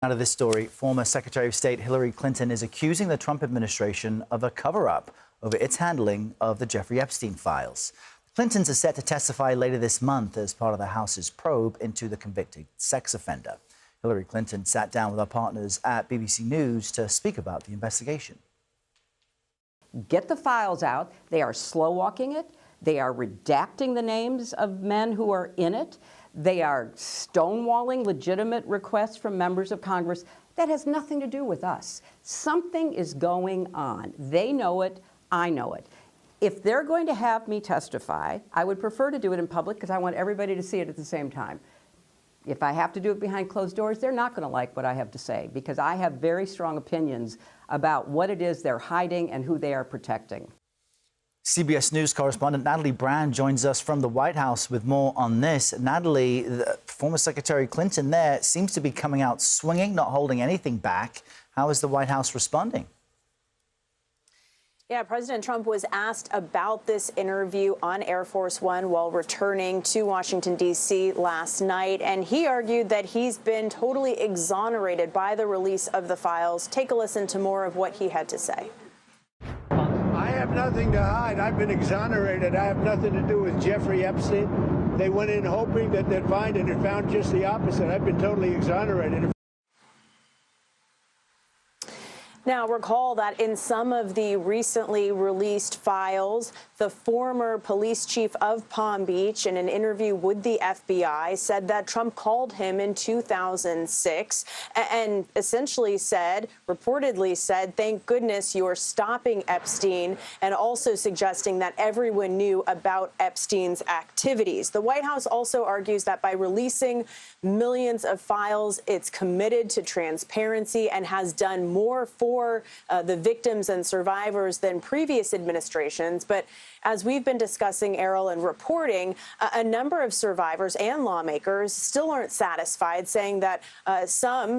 Out of this story, former Secretary of State Hillary Clinton is accusing the Trump administration of a cover-up over its handling of the Jeffrey Epstein files. The Clintons are set to testify later this month as part of the House's probe into the convicted sex offender. Hillary Clinton sat down with our partners at BBC News to speak about the investigation. Get the files out. They are slow-walking it. They are redacting the names of men who are in it. They are stonewalling legitimate requests from members of Congress. That has nothing to do with us. Something is going on. They know it. I know it. If they're going to have me testify, I would prefer to do it in public because I want everybody to see it at the same time. If I have to do it behind closed doors, they're not going to like what I have to say because I have very strong opinions about what it is they're hiding and who they are protecting. CBS News correspondent Natalie Brand joins us from the White House with more on this. Natalie, the former Secretary Clinton there seems to be coming out swinging, not holding anything back. How is the White House responding? Yeah, President Trump was asked about this interview on Air Force One while returning to Washington, D.C. last night, and he argued that he's been totally exonerated by the release of the files. Take a listen to more of what he had to say. I have nothing to hide. I've been exonerated. I have nothing to do with Jeffrey Epstein. They went in hoping that they'd find it and found just the opposite. I've been totally exonerated. Now, recall that in some of the recently released files, the former police chief of Palm Beach, in an interview with the FBI, said that Trump called him in 2006 and essentially said, reportedly said, thank goodness you're stopping Epstein, and also suggesting that everyone knew about Epstein's activities. The White House also argues that by releasing millions of files, it's committed to transparency and has done more for the victims and survivors than previous administrations. But as we've been discussing, Errol, and reporting, a number of survivors and lawmakers still aren't satisfied, saying that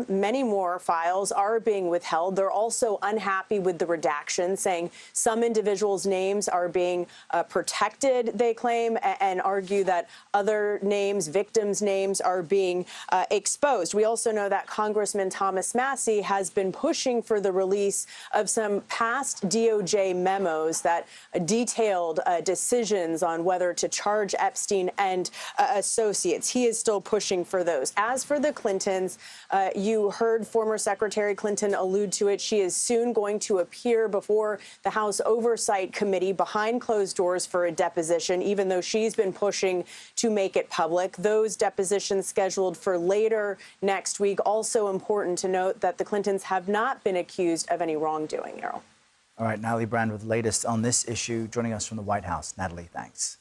many more files are being withheld. They're also unhappy with the redaction, saying some individuals' names are being protected, they claim, and argue that other names, victims' names, are being exposed. We also know that Congressman Thomas Massie has been pushing for the release of some past DOJ memos that detailed decisions on whether to charge Epstein and associates. He is still pushing for those. As for the Clintons, you heard former Secretary Clinton allude to it. She is soon going to appear before the House Oversight Committee behind closed doors for a deposition, even though she's been pushing to make it public. Those depositions scheduled for later next week. Also important to note that the Clintons have not been accused of any wrongdoing, Errol. All right, Natalie Brand with the latest on this issue, joining us from the White House. Natalie, thanks.